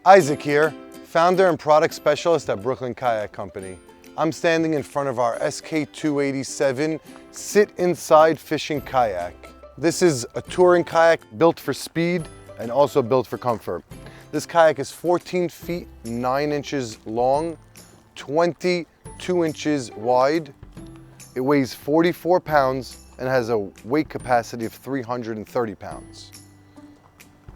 Isaac here, founder and product specialist at Brooklyn Kayak Company. I'm standing in front of our SK287 sit inside fishing kayak. This is a touring kayak built for speed and also built for comfort. This kayak is 14 feet 9 inches long, 22 inches wide. It weighs 44 pounds and has a weight capacity of 330 pounds.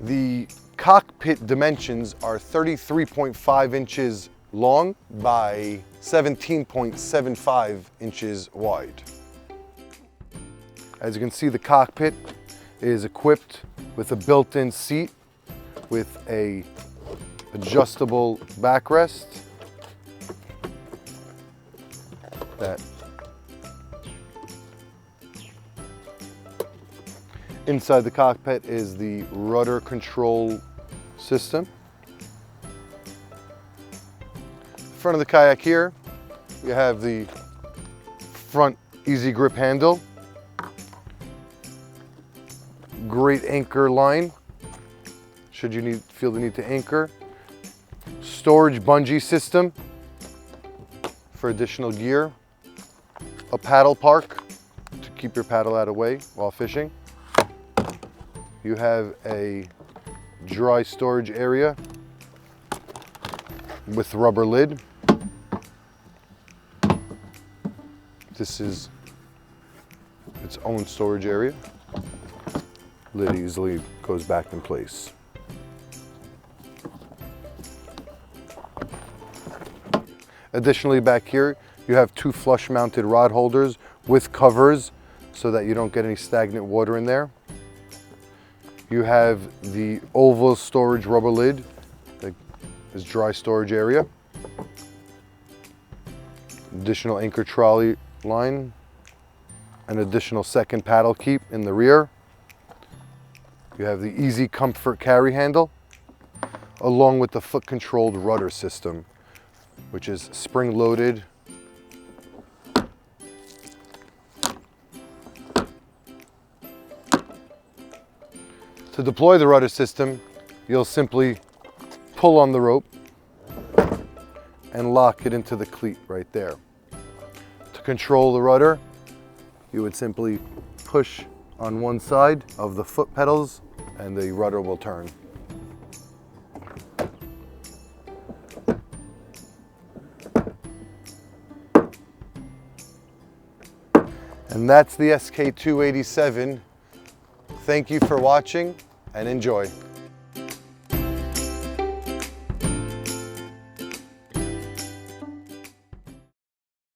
The Cockpit Dimensions are 33.5 inches long by 17.75 inches wide. As you can see, the cockpit is equipped with a built-in seat with a adjustable backrest that inside the cockpit is the rudder control system. Front of the kayak here, you have the front easy grip handle, great anchor line should you feel the need to anchor, storage bungee system for additional gear, a paddle park to keep your paddle out of the way while fishing. You have a dry storage area with rubber lid. This is its own storage area. Lid easily goes back in place. Additionally, back here, you have two flush mounted rod holders with covers so that you don't get any stagnant water in there. You have the oval storage rubber lid, that is dry storage area. Additional anchor trolley line, an additional second paddle keep in the rear. You have the easy comfort carry handle, along with the foot controlled rudder system, which is spring loaded. To deploy the rudder system, you'll simply pull on the rope and lock it into the cleat right there. To control the rudder, you would simply push on one side of the foot pedals and the rudder will turn. And that's the SK287. Thank you for watching and enjoy.